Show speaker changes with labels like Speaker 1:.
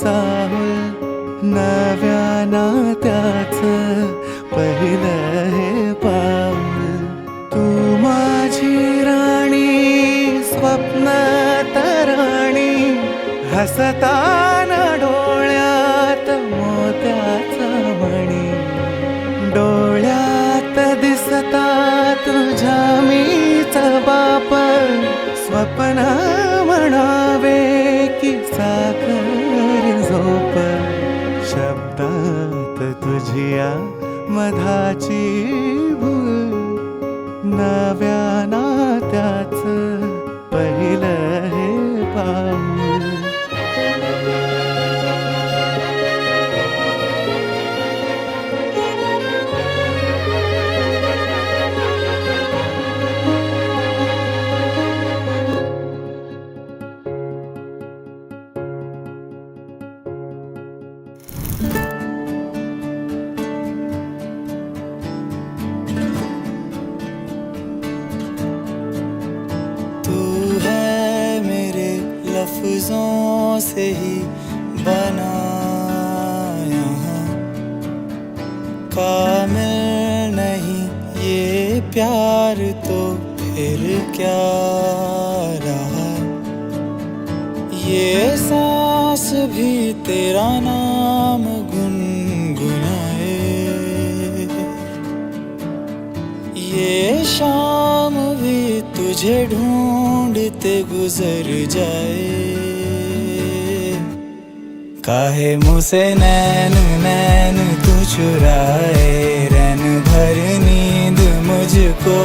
Speaker 1: चाहुल नव्या नात्याचं पहिलं हे पाऊल. तू माझी राणी स्वप्न तराणी हसताना डोळ्यात मोत्याचा मणी. डोळ्यात दिसता तुझ्या मीच बाप स्वप्न म्हणावे की साखर झोप. शब्दात तुझ्या मधाची भूल नव्या नात्याचं पहिलं हे पाऊल.
Speaker 2: लफ्ज़ों से ही बना यहाँ कामिल नहीं ये प्यार तो फिर क्या रहा. ये सांस भी तेरा नाम गुनगुनाए, ये शाम भी तुझे ढूंढते गुजर जाए. काहे मुझसे नैन नैन तू चुराए, रैन भर नींद मुझको